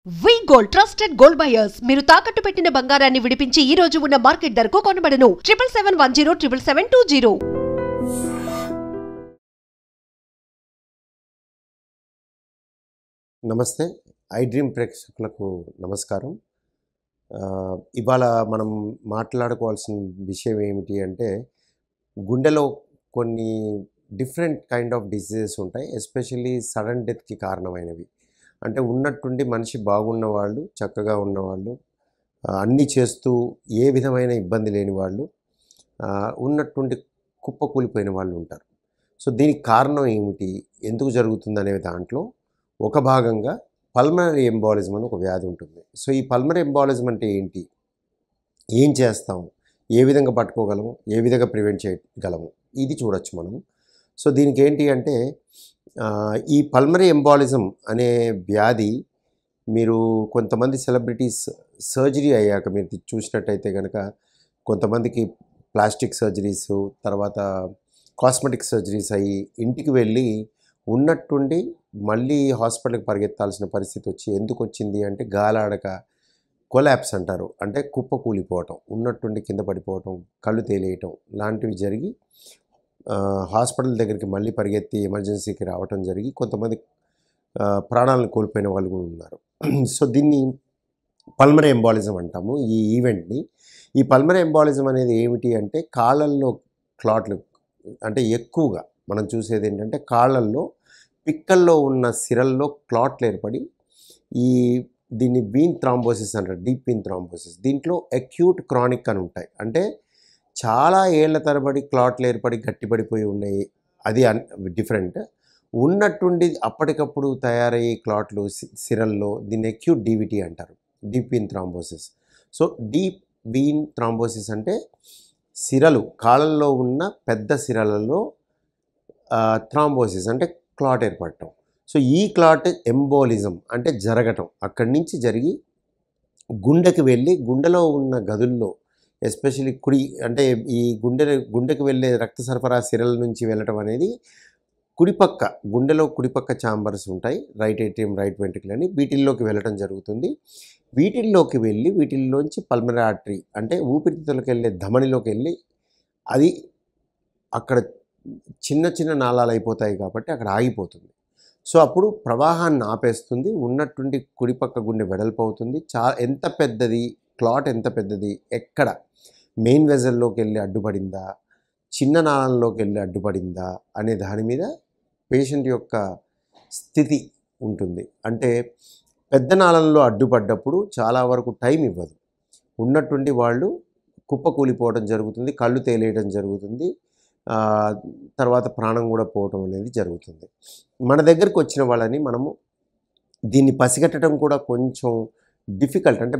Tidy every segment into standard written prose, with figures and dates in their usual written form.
వి gold trusted gold buyers మీరు తాకట్టు పెట్టిన బంగారాన్ని విడిపించి ఈ రోజు ఉన్న మార్కెట్ ధరకు కొనబడను 7771077720. నమస్తే. ఐ డ్రీమ్ ప్రేక్షకులకు నమస్కారం. ఇవాళ మనం మాట్లాడుకోవాల్సిన విషయం ఏమిటి అంటే, గుండెలో కొన్ని డిఫరెంట్ కైండ్ ఆఫ్ డిసీజెస్ ఉంటాయి. ఎస్పెషల్లీ సడన్ డెత్కి కారణమైనవి. అంటే ఉన్నట్టుండి మనిషి బాగున్న వాళ్ళు, చక్కగా ఉన్నవాళ్ళు, అన్నీ చేస్తూ ఏ విధమైన ఇబ్బంది లేని వాళ్ళు, ఉన్నట్టుండి కుప్పకూలిపోయిన వాళ్ళు ఉంటారు. సో దీనికి కారణం ఏమిటి, ఎందుకు జరుగుతుందనే దాంట్లో ఒక భాగంగా పల్మనరీ ఎంబాలిజం అని ఒక వ్యాధి ఉంటుంది. సో ఈ పల్మనరీ ఎంబాలిజం అంటే ఏంటి, ఏం చేస్తాము, ఏ విధంగా పట్టుకోగలము, ఏ విధంగా ప్రివెంట్ చేయగలము, ఇది చూడొచ్చు మనము. సో దీనికి ఏంటి అంటే, ఈ పల్మనరీ ఎంబాలిజం అనే వ్యాధి మీరు కొంతమంది సెలబ్రిటీస్ సర్జరీ అయ్యాక మీరు చూసినట్టయితే కనుక, కొంతమందికి ప్లాస్టిక్ సర్జరీస్, తర్వాత కాస్మెటిక్ సర్జరీస్ అయ్యి ఇంటికి వెళ్ళి ఉన్నట్టుండి మళ్ళీ హాస్పిటల్కి పరిగెత్తాల్సిన పరిస్థితి వచ్చి, ఎందుకు వచ్చింది అంటే గాలాడక కొలాప్స్ అంటారు, అంటే కుప్ప కూలిపోవటం, ఉన్నట్టుండి కింద పడిపోవటం, కళ్ళు తేలేయటం లాంటివి జరిగి హాస్పిటల్ దగ్గరికి మళ్ళీ పరిగెత్తి ఎమర్జెన్సీకి రావటం జరిగి కొంతమంది ప్రాణాలను కోల్పోయిన వాళ్ళు కూడా ఉన్నారు. సో దీన్ని పల్మనరీ ఎంబాలిజం అంటాము ఈ ఈవెంట్ని. ఈ పల్మనరీ ఎంబాలిజం అనేది ఏమిటి అంటే, కాళ్ళల్లో క్లాట్లు, అంటే ఎక్కువగా మనం చూసేది ఏంటంటే కాళ్ళల్లో పిక్కల్లో ఉన్న సిరల్లో క్లాట్లు ఏర్పడి దీన్ని వీన్ థ్రాంబోసిస్ అంటారు, డీప్ వీన్ థ్రాంబోసిస్. దీంట్లో అక్యూట్, క్రానిక్ అని ఉంటాయి. అంటే చాలా ఏళ్ల తరబడి క్లాట్లు ఏర్పడి గట్టిపడిపోయి ఉన్నాయి, అది డిఫరెంట్. ఉన్నట్టుండి అప్పటికప్పుడు తయారయ్యే క్లాట్లు సిరల్లో, దీన్ని అక్యూట్ డీవిటీ అంటారు, deep vein thrombosis. So deep vein thrombosis అంటే సిరలు, కాళ్ళల్లో ఉన్న పెద్ద సిరలలో థ్రాంబోసిస్ అంటే క్లాట్ ఏర్పడటం. సో ఈ క్లాట్ ఎంబోలిజం అంటే జరగటం, అక్కడి నుంచి జరిగి గుండెకి వెళ్ళి గుండెలో ఉన్న గదుల్లో, ఎస్పెషల్లీ అంటే ఈ గుండెకి వెళ్ళే రక్త సరఫరా సిరల నుంచి వెళ్ళటం అనేది కుడిపక్క, గుండెలో కుడిపక్క ఛాంబర్స్ ఉంటాయి, రైట్ ఏట్రియం, రైట్ వెంట్రికల్ అని, వీటిల్లోకి వెళ్ళటం జరుగుతుంది. వీటిల్లోకి వెళ్ళి వీటిల్లోంచి పల్మనరీ ఆర్టరీ అంటే ఊపిరితిత్తులకు వెళ్ళే ధమనిలోకి వెళ్ళి, అది అక్కడ చిన్న చిన్న నాళాలు అయిపోతాయి కాబట్టి అక్కడ ఆగిపోతుంది. సో అప్పుడు ప్రవాహాన్ని ఆపేస్తుంది, ఉన్నట్టుండి కుడిపక్క గుండె వెడల్పు అవుతుంది. ఎంత పెద్దది క్లాట్, ఎంత పెద్దది, ఎక్కడ మెయిన్ వెజల్లోకి వెళ్ళి అడ్డుపడిందా, చిన్న నాళంలోకి వెళ్ళి అడ్డుపడిందా అనే దాని మీద పేషెంట్ యొక్క స్థితి ఉంటుంది. అంటే పెద్ద నాళంలో అడ్డుపడ్డప్పుడు చాలా వరకు టైం ఇవ్వదు, ఉన్నట్టుండి వాళ్ళు కుప్పకూలిపోవడం జరుగుతుంది, కళ్ళు తేలేయడం జరుగుతుంది, తర్వాత ప్రాణం కూడా పోవటం అనేది జరుగుతుంది. మన దగ్గరికి వచ్చిన వాళ్ళని మనము దీన్ని పసిగట్టడం కూడా కొంచెం డిఫికల్ట్. అంటే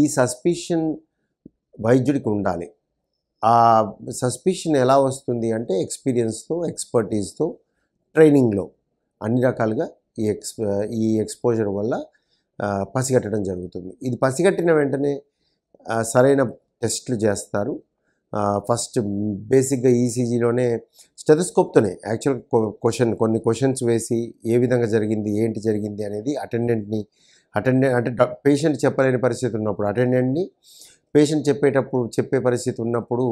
ఈ సస్పిషన్ వైద్యుడికి ఉండాలి. ఆ సస్పిషన్ ఎలా వస్తుంది అంటే ఎక్స్పీరియన్స్తో, ఎక్స్పర్టీస్తో, ట్రైనింగ్లో అన్ని రకాలుగా ఈ ఎక్స్పోజర్ వల్ల పసిగట్టడం జరుగుతుంది. ఇది పసిగట్టిన వెంటనే సరైన టెస్టులు చేస్తారు. ఫస్ట్ బేసిక్గా ఈసీజీలోనే స్టెథోస్కోప్తోనే యాక్చువల్ కొన్ని క్వశ్చన్స్ వేసి ఏ విధంగా జరిగింది, ఏంటి జరిగింది అనేది అటెండెంట్ అంటే పేషెంట్ చెప్పలేని పరిస్థితి ఉన్నప్పుడు అటెండెంట్ని, పేషెంట్ చెప్పే పరిస్థితి ఉన్నప్పుడు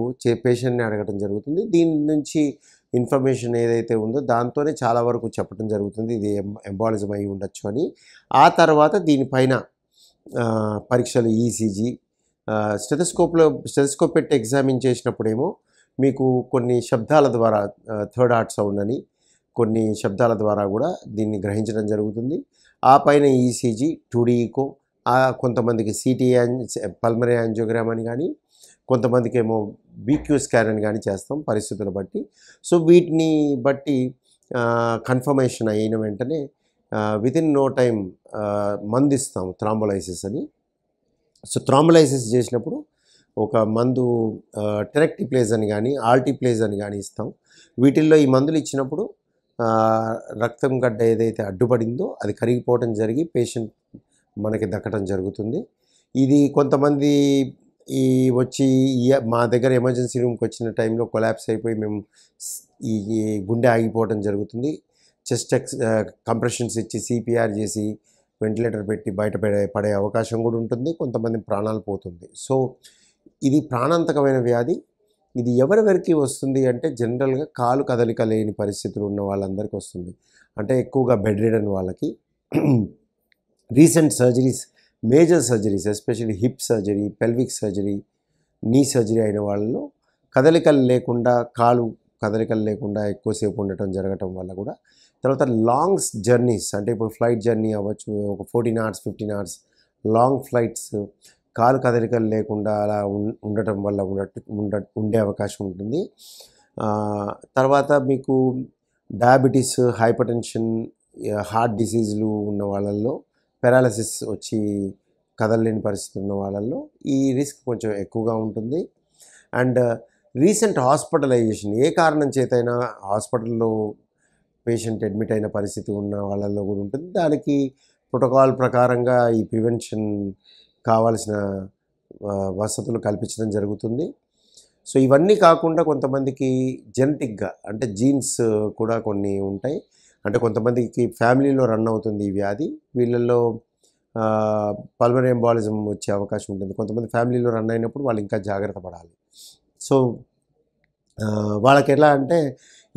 పేషెంట్ని అడగటం జరుగుతుంది. దీని నుంచి ఇన్ఫర్మేషన్ ఏదైతే ఉందో దాంతోనే చాలా వరకు చెప్పడం జరుగుతుంది, ఇది ఎంబాలిజం అయి ఉండొచ్చు అని. ఆ తర్వాత దీనిపైన పరీక్షలు, ఈసీజీ, స్టెథోస్కోప్ పెట్టి ఎగ్జామిన్ చేసినప్పుడేమో మీకు కొన్ని శబ్దాల ద్వారా, థర్డ్ హార్ట్ సౌండ్ అని కొన్ని శబ్దాల ద్వారా కూడా దీన్ని గ్రహించడం జరుగుతుంది. ఆ పైన ఈసీజీ, 2D ఈకో, కొంతమందికి సిటీ పల్మనరీ యాంజియోగ్రామ్ అని కానీ, కొంతమందికి ఏమో బీక్యూ స్కాన్ అని కానీ చేస్తాం పరిస్థితుల బట్టి. సో వీటిని బట్టి కన్ఫర్మేషన్ అయిన వెంటనే వితిన్ నో టైం మందు ఇస్తాం, థ్రాంబోలైసిస్ అని. సో థ్రాంబోలైసిస్ చేసినప్పుడు ఒక మందు టెనెక్టిప్లేజ్ అని కానీ, ఆల్టిప్లేజ్ అని కానీ ఇస్తాం. వీటిల్లో ఈ మందులు ఇచ్చినప్పుడు రక్తం గడ్డ ఏదైతే అడ్డుపడిందో అది కరిగిపోవడం జరిగి పేషెంట్ మనకి దక్కడం జరుగుతుంది. ఇది కొంతమంది వచ్చి మా దగ్గర ఎమర్జెన్సీ రూమ్కి వచ్చిన టైంలో కొలాప్స్ అయిపోయి మేము ఈ గుండె ఆగిపోవడం జరుగుతుంది. చెస్ట్ కంప్రెషన్స్ ఇచ్చి సిపిఆర్ చేసి వెంటిలేటర్ పెట్టి బయట పడే అవకాశం కూడా ఉంటుంది, కొంతమంది ప్రాణాలు పోతుంది. సో ఇది ప్రాణాంతకమైన వ్యాధి. ఇది ఎవరెవరికి వస్తుంది అంటే జనరల్గా కాలు కదలిక లేని పరిస్థితులు ఉన్న వాళ్ళందరికీ వస్తుంది. అంటే ఎక్కువగా బెడ్ రిడన్ వాళ్ళకి, recent surgeries, major surgeries especially hip surgery, pelvic surgery, నీ సర్జరీ అయిన వాళ్ళలో కదలికలు లేకుండా, కాలు కదలికలు లేకుండా ఎక్కువసేపు ఉండటం జరగటం వల్ల కూడా, తర్వాత లాంగ్ జర్నీస్ అంటే ఇప్పుడు ఫ్లైట్ జర్నీ అవ్వచ్చు, ఒక 14 hours 15 hours లాంగ్ ఫ్లైట్స్, కాలు కదలికలు లేకుండా అలా ఉండటం వల్ల ఉండే అవకాశం ఉంటుంది. తర్వాత మీకు డయాబెటీస్, హైపర్టెన్షన్, హార్ట్ డిసీజులు ఉన్న వాళ్ళల్లో, పారాలసిస్ వచ్చి కదలలేని పరిస్థితి ఉన్న వాళ్ళల్లో ఈ రిస్క్ కొంచెం ఎక్కువగా ఉంటుంది. అండ్ రీసెంట్ హాస్పిటలైజేషన్, ఏ కారణం చేతైనా హాస్పిటల్లో పేషెంట్ అడ్మిట్ అయిన పరిస్థితి ఉన్న వాళ్ళల్లో కూడా ఉంటుంది. దానికి ప్రోటోకాల్ ప్రకారంగా ఈ ప్రివెన్షన్ కావాల్సిన వసతులు కల్పించడం జరుగుతుంది. సో ఇవన్నీ కాకుండా కొంతమందికి జెనెటిక్గా అంటే జీన్స్ కూడా కొన్ని ఉంటాయి. అంటే కొంతమందికి ఫ్యామిలీలో రన్ అవుతుంది ఈ వ్యాధి, వీళ్ళల్లో పల్మనరీ ఎంబాలిజం వచ్చే అవకాశం ఉంటుంది. కొంతమంది ఫ్యామిలీలో రన్ అయినప్పుడు వాళ్ళు ఇంకా జాగ్రత్త పడాలి. సో వాళ్ళకి ఎలా అంటే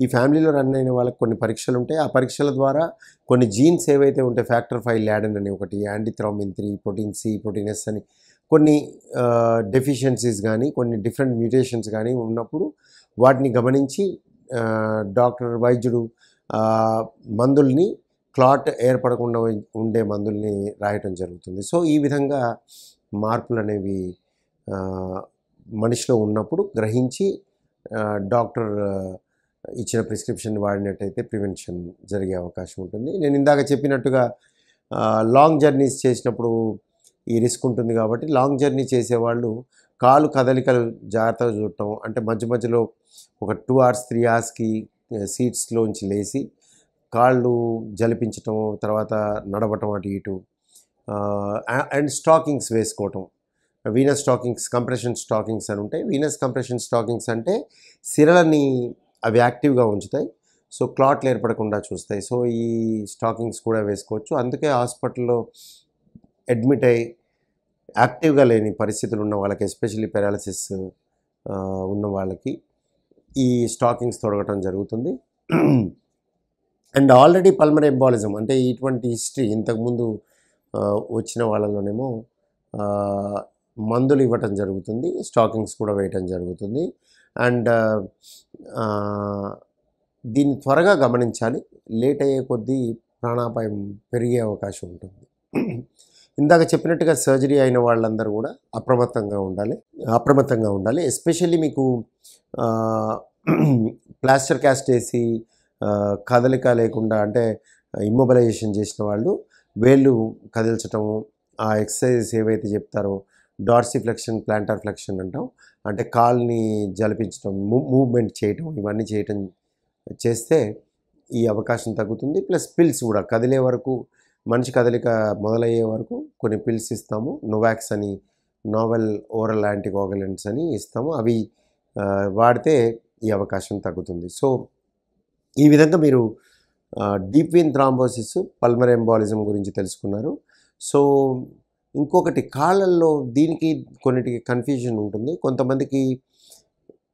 ఈ ఫ్యామిలీలో రన్ అయిన వాళ్ళకి కొన్ని పరీక్షలు ఉంటాయి. ఆ పరీక్షల ద్వారా కొన్ని జీన్స్ ఏవైతే ఉంటాయి, ఫ్యాక్టర్ 5 లాడెన్ అని ఒకటి, యాంటీథ్రాంబిన్ 3, ప్రోటీన్ సి, ప్రోటీన్ ఎస్ అని కొన్ని డెఫిషియన్సీస్ కానీ, కొన్ని డిఫరెంట్ మ్యూటేషన్స్ కానీ ఉన్నప్పుడు వాటిని గమనించి వైద్యుడు మందుల్ని, క్లాట్ ఏర్పడకుండా ఉండే మందుల్ని రాయటం జరుగుతుంది. సో ఈ విధంగా మార్పులు అనేవి మనిషిలో ఉన్నప్పుడు గ్రహించి డాక్టర్ ఇచ్చిన ప్రిస్క్రిప్షన్ వాడినట్టయితే ప్రివెన్షన్ జరిగే అవకాశం ఉంటుంది. నేను ఇందాక చెప్పినట్టుగా లాంగ్ జర్నీస్ చేసినప్పుడు ఈ రిస్క్ ఉంటుంది కాబట్టి లాంగ్ జర్నీ చేసేవాళ్ళు కాలు కదలికలు జాగ్రత్తగా చూడటం, అంటే మధ్య మధ్యలో ఒక 2 hours 3 hours సీట్స్లోంచి లేచి కాళ్ళు జలిపించటం, తర్వాత నడవటం అటు ఇటు, అండ్ స్టాకింగ్స్ వేసుకోవటం. వీనస్ స్టాకింగ్స్, కంప్రెషన్ స్టాకింగ్స్ అని ఉంటాయి. వీనస్ కంప్రెషన్ స్టాకింగ్స్ అంటే సిరలని అవి యాక్టివ్గా ఉంచుతాయి, సో క్లాట్లు ఏర్పడకుండా చూస్తాయి. సో ఈ స్టాకింగ్స్ కూడా వేసుకోవచ్చు. అందుకే హాస్పిటల్లో అడ్మిట్ అయ్యి యాక్టివ్గా లేని పరిస్థితులు ఉన్న వాళ్ళకి, ఎస్పెషల్లీ పారాలసిస్ ఉన్న వాళ్ళకి ఈ స్టాకింగ్స్ తొడగటం జరుగుతుంది. అండ్ ఆల్రెడీ పల్మనరీ ఎంబాలిజం అంటే ఇటువంటి హిస్టరీ ఇంతకుముందు వచ్చిన వాళ్ళలోనేమో మందులు ఇవ్వటం జరుగుతుంది, స్టాకింగ్స్ కూడా వేయటం జరుగుతుంది. అండ్ దీన్ని త్వరగా గమనించాలి, లేట్ అయ్యే కొద్దీ ప్రాణాపాయం పెరిగే అవకాశం ఉంటుంది. ఇందాక చెప్పినట్టుగా సర్జరీ అయిన వాళ్ళందరూ కూడా అప్రమత్తంగా ఉండాలి. ఎస్పెషల్లీ మీకు ప్లాస్టర్ క్యాస్ట్ వేసి కదలిక లేకుండా అంటే ఇమ్మొబిలైజేషన్ చేసిన వాళ్ళు వేళ్ళు కదిల్చటము, ఆ ఎక్సర్సైజెస్ ఏవైతే చెప్తారో డార్సిఫ్లెక్షన్, ప్లాంటార్ ఫ్లెక్షన్ అంటాం, అంటే కాల్ని జలిపించడం, మూవ్మెంట్ చేయటం, ఇవన్నీ చేస్తే ఈ అవకాశం తగ్గుతుంది. ప్లస్ పిల్స్ కూడా కదిలే వరకు, మనిషి కదలిక మొదలయ్యే వరకు కొన్ని పిల్స్ ఇస్తాము. నోవాక్స్ అని, నోవెల్ ఓరల్ యాంటీకోగులెంట్స్ అని ఇస్తాము. అవి వాడితే ఈ అవకాశం తగ్గుతుంది. సో ఈ విధంగా మీరు deep vein thrombosis, pulmonary embolism గురించి తెలుసుకున్నారు. సో ఇంకొకటి కాళ్ళల్లో దీనికి కొన్నిటికి కన్ఫ్యూజన్ ఉంటుంది. కొంతమందికి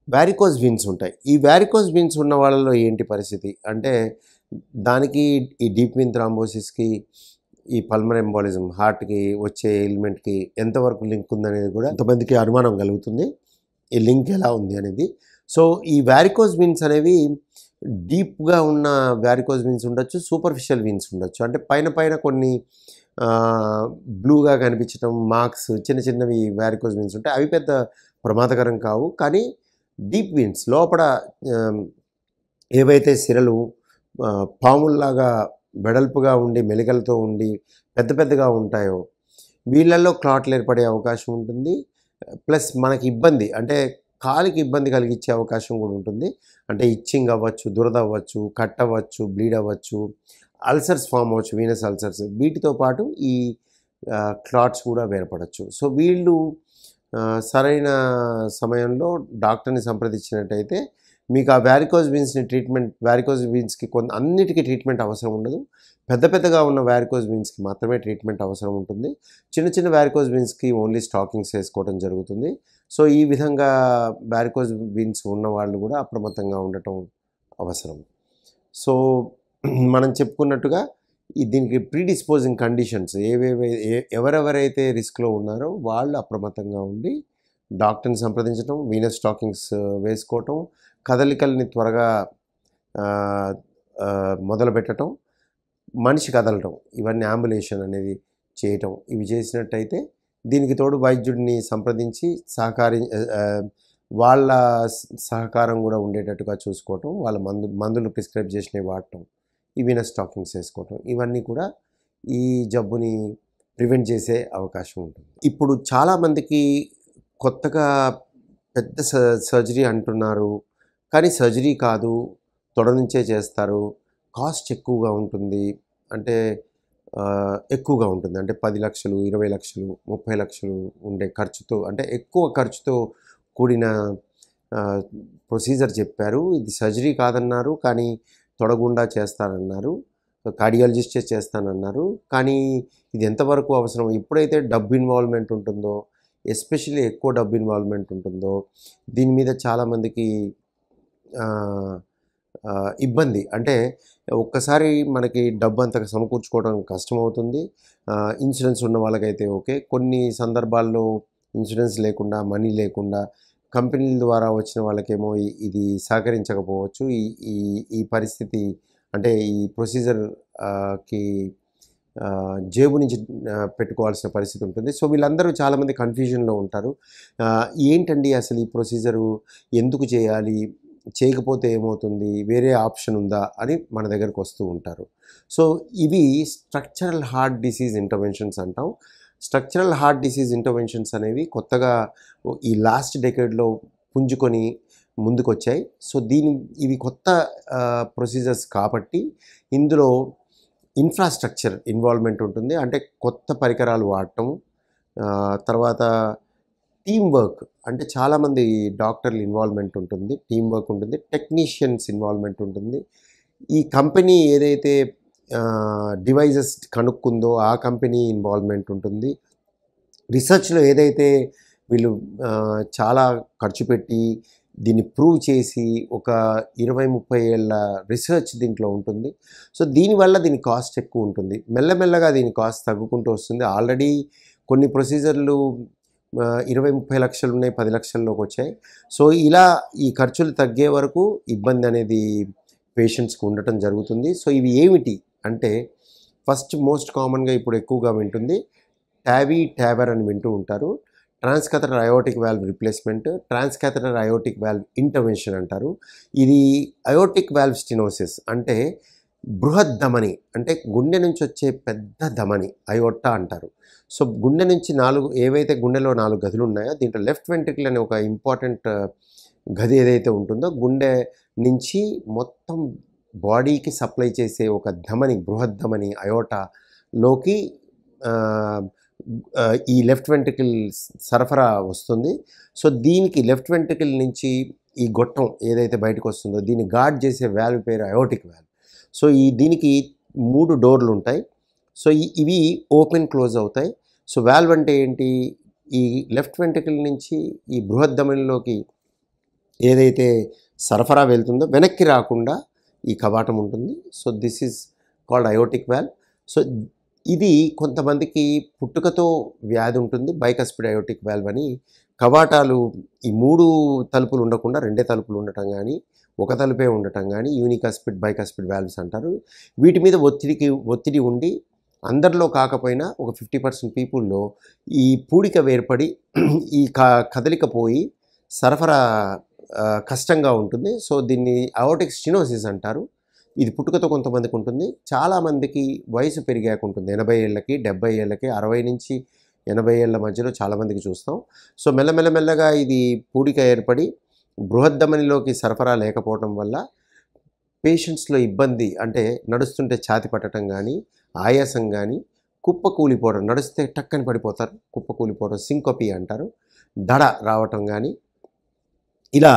వ్యారికోజ్ వీన్స్ ఉంటాయి. ఈ వ్యారికోజ్ వీన్స్ ఉన్న వాళ్ళలో ఏంటి పరిస్థితి అంటే, దానికి ఈ డీప్ వెయిన్ థ్రాంబోసిస్కి ఈ పల్మనరీ ఎంబాలిజం, హార్ట్కి వచ్చే ఎలిమెంట్కి ఎంతవరకు లింక్ ఉందనేది కూడా కొంతమందికి అనుమానం కలుగుతుంది, ఈ లింక్ ఎలా ఉంది అనేది. సో ఈ వ్యారికోజ్ వీన్స్ అనేవి డీప్గా ఉన్న వ్యారికోజ్ వీన్స్ ఉండొచ్చు, సూపర్ఫిషియల్ వీన్స్ ఉండొచ్చు. అంటే పైన కొన్ని బ్లూగా కనిపించడం, మార్క్స్, చిన్న చిన్నవి వ్యారికోజ్ వీన్స్ ఉంటాయి. అవి పెద్ద ప్రమాదకరం కావు. కానీ డీప్ వీన్స్ లోపల ఏవైతే సిరలు పాముల్లాగా వెడల్పుగా ఉండి, మెలికలతో ఉండి పెద్దగా ఉంటాయో వీళ్ళల్లో క్లాట్లు ఏర్పడే అవకాశం ఉంటుంది. ప్లస్ మనకి ఇబ్బంది అంటే కాలికి ఇబ్బంది కలిగించే అవకాశం కూడా ఉంటుంది. అంటే ఇచ్చింగ్ అవ్వచ్చు, దురద అవ్వచ్చు, కట్ అవ్వచ్చు, బ్లీడ్ అవ్వచ్చు, అల్సర్స్ ఫామ్ అవ్వచ్చు, వీనస్ అల్సర్స్. వీటితో పాటు ఈ క్లాట్స్ కూడా ఏర్పడవచ్చు. సో వీళ్ళు సరైన సమయంలో డాక్టర్ని సంప్రదించినట్టయితే మీకు ఆ వ్యారికోజ్ వీన్స్ని వ్యారికోజ్ వీన్స్కి అన్నిటికీ ట్రీట్మెంట్ అవసరం ఉండదు. పెద్ద పెద్దగా ఉన్న వ్యారికోజ్ వీన్స్కి మాత్రమే ట్రీట్మెంట్ అవసరం ఉంటుంది. చిన్న చిన్న వ్యారికోజ్ వీన్స్కి ఓన్లీ స్టాకింగ్స్ వేసుకోవడం జరుగుతుంది. సో ఈ విధంగా వ్యారికోజ్ వీన్స్ ఉన్న వాళ్ళు కూడా అప్రమత్తంగా ఉండటం అవసరం. సో మనం చెప్పుకున్నట్టుగా దీనికి ప్రీడిస్పోజింగ్ కండిషన్స్ ఎవరెవరైతే రిస్క్లో ఉన్నారో వాళ్ళు అప్రమత్తంగా ఉండి డాక్టర్ని సంప్రదించడం, వీనస్ స్టాకింగ్స్ వేసుకోవటం, కదలికల్ని త్వరగా మొదలుపెట్టడం, మనిషి కదలటం, ఇవన్నీ అంబులేషన్ అనేది చేయటం, ఇవి చేసినట్టయితే దీనికి తోడు వైద్యుడిని సంప్రదించి వాళ్ళ సహకారం కూడా ఉండేటట్టుగా చూసుకోవటం, వాళ్ళ మందులు ప్రిస్క్రైబ్ చేసినవి వాడటం, ఈ వీనస్ స్టాకింగ్స్ వేసుకోవటం, ఇవన్నీ కూడా ఈ జబ్బుని ప్రివెంట్ చేసే అవకాశం ఉంటుంది. ఇప్పుడు చాలామందికి కొత్తగా పెద్ద సర్జరీ అంటున్నారు, కానీ సర్జరీ కాదు, తొడ నుంచే చేస్తారు, కాస్ట్ ఎక్కువగా ఉంటుంది, అంటే ఎక్కువగా ఉంటుంది, అంటే 10 లక్షలు, 20 లక్షలు, 30 లక్షలు ఉండే ఖర్చుతో, అంటే ఎక్కువ ఖర్చుతో కూడిన ప్రొసీజర్ చెప్పారు. ఇది సర్జరీ కాదన్నారు, కానీ తొడగుండా చేస్తానన్నారు, కార్డియాలజిస్టే చేస్తానన్నారు. కానీ ఇది ఎంతవరకు అవసరం? ఎప్పుడైతే డబ్బు ఇన్వాల్వ్మెంట్ ఉంటుందో, ఎస్పెషల్లీ ఎక్కువ డబ్బు ఇన్వాల్వ్మెంట్ ఉంటుందో, దీని మీద చాలామందికి ఇబ్బంది. అంటే ఒక్కసారి మనకి డబ్బు అంత సమకూర్చుకోవడం కష్టమవుతుంది. ఇన్సూరెన్స్ ఉన్న వాళ్ళకైతే ఓకే. కొన్ని సందర్భాల్లో ఇన్సూరెన్స్ లేకుండా, మనీ లేకుండా కంపెనీల ద్వారా వచ్చిన వాళ్ళకేమో ఇది సహకరించకపోవచ్చు. ఈ పరిస్థితి, అంటే ఈ ప్రొసీజర్కి జేబు నుంచి పెట్టుకోవాల్సిన పరిస్థితి ఉంటుంది. సో వీళ్ళందరూ చాలామంది కన్ఫ్యూజన్లో ఉంటారు. ఏంటండి అసలు ఈ ప్రొసీజరు ఎందుకు చేయాలి, చేయకపోతే ఏమవుతుంది, వేరే ఆప్షన్ ఉందా అని మన దగ్గరకు వస్తూ ఉంటారు. సో ఇవి స్ట్రక్చరల్ హార్ట్ డిసీజ్ ఇంటర్వెన్షన్స్ అంటాం. స్ట్రక్చరల్ హార్ట్ డిసీజ్ ఇంటర్వెన్షన్స్ అనేవి కొత్తగా ఈ లాస్ట్ డెకేడ్లో పుంజుకొని ముందుకు వచ్చాయి. సో ఇవి కొత్త ప్రొసీజర్స్ కాబట్టి ఇందులో ఇన్ఫ్రాస్ట్రక్చర్ ఇన్వాల్వ్మెంట్ ఉంటుంది. అంటే కొత్త పరికరాలు వాడటం, తర్వాత టీమ్ వర్క్, అంటే చాలామంది డాక్టర్లు ఇన్వాల్వ్మెంట్ ఉంటుంది, టీమ్ వర్క్ ఉంటుంది, టెక్నీషియన్స్ ఇన్వాల్వ్మెంట్ ఉంటుంది. ఈ కంపెనీ ఏదైతే డివైజెస్ కనుక్కుందో ఆ కంపెనీ ఇన్వాల్వ్మెంట్ ఉంటుంది. రీసెర్చ్లో ఏదైతే వీళ్ళు చాలా ఖర్చు పెట్టి దీన్ని ప్రూవ్ చేసి ఒక 20-30 ఏళ్ళ రీసెర్చ్ దీంట్లో ఉంటుంది. సో దీనివల్ల దీని కాస్ట్ ఎక్కువ ఉంటుంది. మెల్లమెల్లగా దీని కాస్ట్ తగ్గుకుంటూ వస్తుంది. ఆల్రెడీ కొన్ని ప్రొసీజర్లు 20-30 లక్షలు ఉన్నాయి, 10 లక్షల్లోకి వచ్చాయి. సో ఇలా ఈ ఖర్చులు తగ్గే వరకు ఇబ్బంది అనేది పేషెంట్స్కి ఉండటం జరుగుతుంది. సో ఇవి ఏమిటి అంటే, ఫస్ట్ మోస్ట్ కామన్గా ఇప్పుడు ఎక్కువగా వింటుంది టావర్ అని వింటూ ఉంటారు. Transcatheter aortic valve replacement, transcatheter aortic valve intervention అంటారు. ఇది అయోటిక్ వాల్వ్ స్టెనోసిస్, అంటే బృహత్ ధమని, అంటే గుండె నుంచి వచ్చే పెద్ద ధమని అయోటా అంటారు. సో గుండె నుంచి ఏవైతే గుండెలో 4 గదులు ఉన్నాయో, దీంట్లో లెఫ్ట్ వెంట్రికల్ అనే ఒక ఇంపార్టెంట్ గది ఏదైతే ఉంటుందో, గుండె నుంచి మొత్తం బాడీకి సప్లై చేసే ఒక ధమని, బృహత్ ధమని అయోటాలోకి ఈ లెఫ్ట్ వెంట్రికల్ సరఫరా వస్తుంది. సో దీనికి లెఫ్ట్ వెంట్రికల్ నుంచి ఈ గొట్టం ఏదైతే బయటకు వస్తుందో దీన్ని గార్డ్ చేసే వాల్వ్ పేరు అయోటిక్ వాల్వ్. సో దీనికి 3 డోర్లు ఉంటాయి. సో ఇవి ఓపెన్ క్లోజ్ అవుతాయి. సో వాల్వ్ అంటే ఏంటి, ఈ లెఫ్ట్ వెంట్రికల్ నుంచి ఈ బృహత్ ధమనిలోకి ఏదైతే సరఫరా వెళ్తుందో వెనక్కి రాకుండా ఈ కవాటం ఉంటుంది. So this is called aortic valve. So ఇది కొంతమందికి పుట్టుకతో వ్యాధి ఉంటుంది, బైకస్పిడ్ అయోటిక్ వాల్వ్ అని. కవాటాలు ఈ 3 తలుపులు ఉండకుండా 2 తలుపులు ఉండటం కానీ, ఒక తలుపే ఉండటం కానీ యూనికస్పిడ్, బైకస్పిడ్ వాల్వ్స్ అంటారు. వీటి మీద ఒత్తిడి ఉండి అందరిలో కాకపోయినా ఒక 50% పీపుల్లో ఈ పూడిక వేర్పడి ఈ కదలిక పోయి సరఫరా కష్టంగా ఉంటుంది. సో దీన్ని అయోటిక్ స్టెనోసిస్ అంటారు. ఇది పుట్టుకతో కొంతమందికి ఉంటుంది, చాలామందికి వయసు పెరిగాక ఉంటుంది. 80 ఏళ్ళకి, 70 ఏళ్ళకి, 60 నుంచి 80 ఏళ్ళ మధ్యలో చాలామందికి చూస్తాం. సో మెల్లగా ఇది పూడిక ఏర్పడి బృహద్దమనిలోకి సరఫరా లేకపోవడం వల్ల పేషెంట్స్లో ఇబ్బంది, అంటే నడుస్తుంటే ఛాతి పట్టడం కానీ, ఆయాసం కానీ, కుప్పకూలిపోవడం, నడిస్తే టక్కని పడిపోతారు, కుప్పకూలిపోవడం సింకోపీ అంటారు, దడ రావటం కానీ ఇలా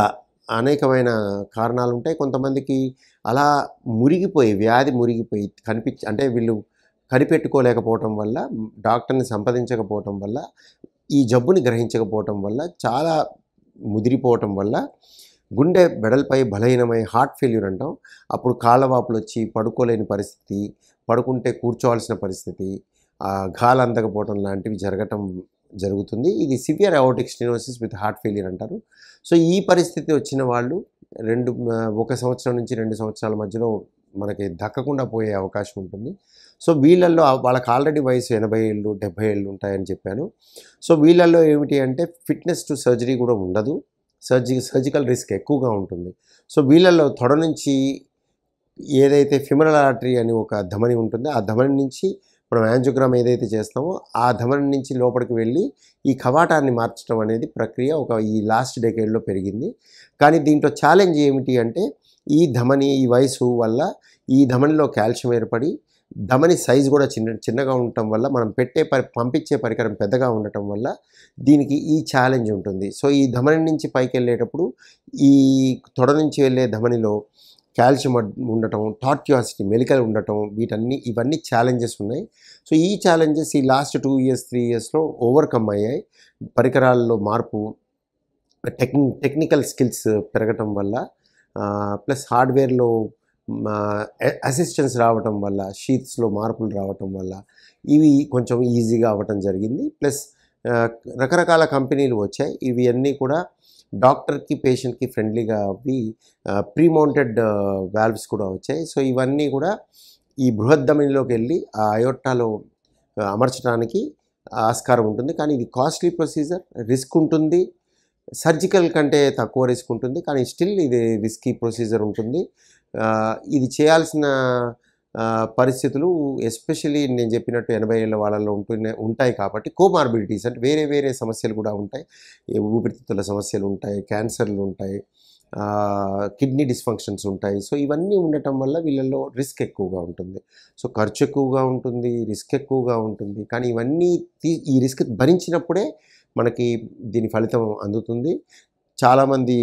అనేకమైన కారణాలు ఉంటాయి. కొంతమందికి అలా మురిగిపోయి వ్యాధి మురిగిపోయి అంటే వీళ్ళు కనిపెట్టుకోలేకపోవటం వల్ల, డాక్టర్ని సంప్రదించకపోవటం వల్ల, ఈ జబ్బుని గ్రహించకపోవటం వల్ల, చాలా ముదిరిపోవటం వల్ల గుండె బెడల్పై బలహీనమై హార్ట్ ఫెయిల్యూర్ అంటాం. అప్పుడు కాళ్ళవాపులు వచ్చి పడుకోలేని పరిస్థితి, పడుకుంటే కూర్చోవాల్సిన పరిస్థితి, గాలి అందకపోవటం లాంటివి జరుగుతుంది. ఇది severe aortic stenosis with heart failure అంటారు. సో ఈ పరిస్థితి వచ్చిన వాళ్ళు 1 సంవత్సరం నుంచి 2 సంవత్సరాల మధ్యలో మనకి దక్కకుండా పోయే అవకాశం ఉంటుంది. సో వీళ్ళల్లో వాళ్ళకి ఆల్రెడీ వయసు 80 ఏళ్ళు 70 ఏళ్ళు ఉంటాయని చెప్పాను. సో వీళ్ళల్లో ఏమిటి అంటే ఫిట్నెస్ టు సర్జరీ కూడా ఉండదు, సర్జికల్ రిస్క్ ఎక్కువగా ఉంటుంది. సో వీళ్ళల్లో తొడ నుంచి ఏదైతే ఫిమరల్ ఆర్టరీ అని ఒక ధమని ఉంటుందో ఆ ధమని నుంచి మనం యాంజియోగ్రామ్ ఏదైతే చేస్తామో ఆ ధమని నుంచి లోపలికి వెళ్ళి ఈ కవాటాన్ని మార్చడం అనేది ప్రక్రియ ఈ లాస్ట్ డెకేడ్లో పెరిగింది. కానీ దీంట్లో ఛాలెంజ్ ఏమిటి అంటే ఈ ధమని ఈ వయసు వల్ల ఈ ధమనిలో కాల్షియం ఏర్పడి ధమని సైజు కూడా చిన్నగా ఉండటం వల్ల మనం పంపించే పరికరం పెద్దగా ఉండటం వల్ల దీనికి ఈ ఛాలెంజ్ ఉంటుంది. సో ఈ ధమని నుంచి పైకి వెళ్ళేటప్పుడు ఈ తొడ నుంచి వెళ్ళే ధమనిలో కాల్షియం ఉండటం, టార్ట్యుయాసిటీ మెలికలు ఉండటం, ఇవన్నీ ఛాలెంజెస్ ఉన్నాయి. సో ఈ ఛాలెంజెస్ ఈ లాస్ట్ 2 years 3 yearsలో ఓవర్కమ్ అయ్యాయి. పరికరాల్లో మార్పు, టెక్నికల్ స్కిల్స్ పెరగటం వల్ల, ప్లస్ హార్డ్వేర్లో అసిస్టెన్స్ రావటం వల్ల, షీట్స్లో మార్పులు రావటం వల్ల ఇవి కొంచెం ఈజీగా అవ్వటం జరిగింది. ప్లస్ రకరకాల కంపెనీలు వచ్చాయి. ఇవి అన్నీ కూడా డాక్టర్కి పేషెంట్కి ఫ్రెండ్లీగా అవి ప్రీమౌంటెడ్ వాల్వ్స్ కూడా వచ్చాయి. సో ఇవన్నీ కూడా ఈ బృహద్దమనిలోకి వెళ్ళి ఆ అయోర్టాలో అమర్చడానికి ఆస్కారం ఉంటుంది. కానీ ఇది కాస్ట్లీ ప్రొసీజర్, రిస్క్ ఉంటుంది. సర్జికల్ కంటే తక్కువ రిస్క్ ఉంటుంది, కానీ స్టిల్ ఇది రిస్కీ ప్రొసీజర్ ఉంటుంది. ఇది చేయాల్సిన పరిస్థితులు ఎస్పెషలీ నేను చెప్పినట్టు 80 ఏళ్ళ వాళ్ళలో ఉంటాయి కాబట్టి కోమార్బిడిటీస్ అంటే వేరే సమస్యలు కూడా ఉంటాయి. ఊపిరితిత్తుల సమస్యలు ఉంటాయి, క్యాన్సర్లు ఉంటాయి, కిడ్నీ డిస్ఫంక్షన్స్ ఉంటాయి. సో ఇవన్నీ ఉండటం వల్ల వీళ్ళల్లో రిస్క్ ఎక్కువగా ఉంటుంది. సో ఖర్చు ఎక్కువగా ఉంటుంది, రిస్క్ ఎక్కువగా ఉంటుంది. కానీ ఈ రిస్క్ భరించినప్పుడే మనకి దీని ఫలితం అందుతుంది. చాలామంది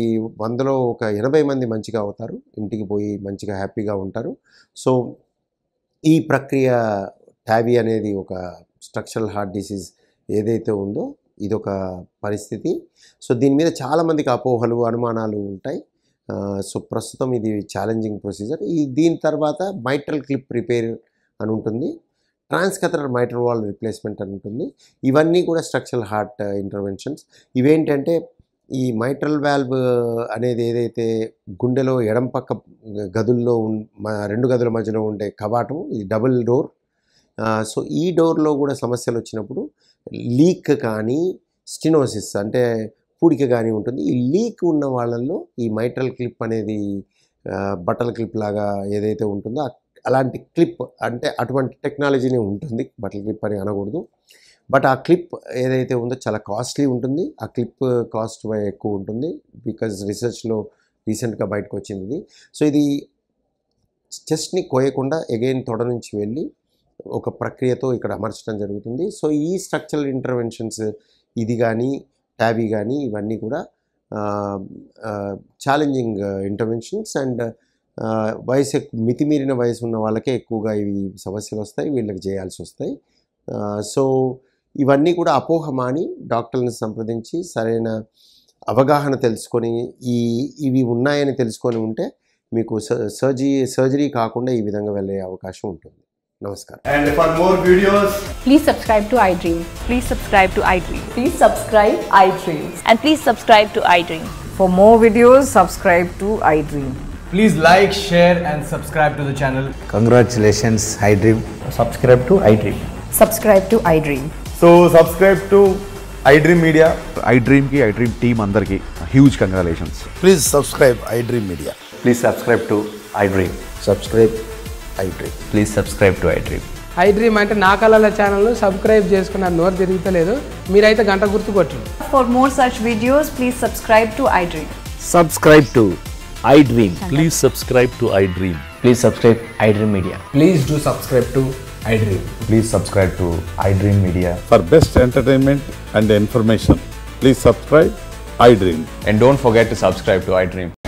100లో ఒక 80 మంది మంచిగా అవుతారు, ఇంటికి పోయి మంచిగా హ్యాపీగా ఉంటారు. సో ఈ ప్రక్రియ టాబీ అనేది ఒక స్ట్రక్చరల్ హార్ట్ డిసీజ్ ఏదైతే ఉందో ఇదొక పరిస్థితి. సో దీని మీద చాలామందికి అపోహలు, అనుమానాలు ఉంటాయి. సో ప్రస్తుతం ఇది ఛాలెంజింగ్ ప్రొసీజర్. దీని తర్వాత మైట్రల్ క్లిప్ రిపేర్ అని ఉంటుంది, ట్రాన్స్కథరల్ మైట్రల్ వాల్వ్ రిప్లేస్మెంట్ అని ఉంటుంది. ఇవన్నీ కూడా స్ట్రక్చరల్ హార్ట్ ఇంటర్వెన్షన్స్. ఇవేంటంటే ఈ మైట్రల్ వాల్వ్ అనేది ఏదైతే గుండెలో ఎడం పక్క గదుల్లో 2 గదుల మధ్యలో ఉండే కవాటం, ఇది డబుల్ డోర్. సో ఈ డోర్లో కూడా సమస్యలు వచ్చినప్పుడు లీక్ కానీ స్టెనోసిస్ అంటే పూడిక కానీ ఉంటుంది. ఈ లీక్ ఉన్న వాళ్ళల్లో ఈ మైట్రల్ క్లిప్ అనేది బట్టల క్లిప్ లాగా ఏదైతే ఉంటుందో అలాంటి క్లిప్ అంటే అటువంటి టెక్నాలజీనే ఉంటుంది, బట్టల క్లిప్ అని అనకూడదు. బట్ ఆ క్లిప్ ఏదైతే ఉందో చాలా కాస్ట్లీ ఉంటుంది. ఆ క్లిప్ కాస్ట్ ఎక్కువ ఉంటుంది బికాజ్ రీసెర్చ్లో రీసెంట్గా బయటకు వచ్చింది ఇది. సో ఇది చెస్ట్ని కోయకుండా అగైన్ తొడ నుంచి వెళ్ళి ఒక ప్రక్రియతో ఇక్కడ అమర్చడం జరుగుతుంది. సో ఈ స్ట్రక్చరల్ ఇంటర్వెన్షన్స్ ఇది కానీ టాబీ కానీ ఇవన్నీ కూడా ఛాలెంజింగ్ ఇంటర్వెన్షన్స్. అండ్ మితిమీరిన వయసు ఉన్న వాళ్ళకే ఎక్కువగా ఇవి సమస్యలు వస్తాయి, వీళ్ళకి చేయాల్సి వస్తాయి. సో ఇవన్నీ కూడా అపోహ మాని డాక్టర్ని సంప్రదించి సరైన అవగాహన తెలుసుకొని ఇవి ఉన్నాయని తెలుసుకొని ఉంటే మీకు సర్జరీ కాకుండా ఈ విధంగా వెళ్ళే అవకాశం ఉంటుంది. నమస్కారం. And for more videos, please subscribe to iDream. Please subscribe to iDream. Please subscribe iDream. And please subscribe to iDream. For more videos, subscribe to iDream. please like, share and subscribe to the channel. Congratulations, iDream. Subscribe to iDream. Subscribe to iDream. So subscribe to iDream Media. iDream ki iDream team andarki huge congratulations. Please subscribe iDream Media. Please subscribe to iDream. Subscribe iDream. Please subscribe to iDream. iDream అంటే నా కళల channel subscribe చేసుకున్న నోరు తిరుగుతలేదు, మీరైతే గంట గుర్తు కొట్టండి. For more such videos, please subscribe to iDream. Subscribe to iDream. Please subscribe to iDream. Please subscribe iDream Media. Please do subscribe to iDream. Please subscribe to iDream Media. For best entertainment and information, please subscribe iDream. And don't forget to subscribe to iDream.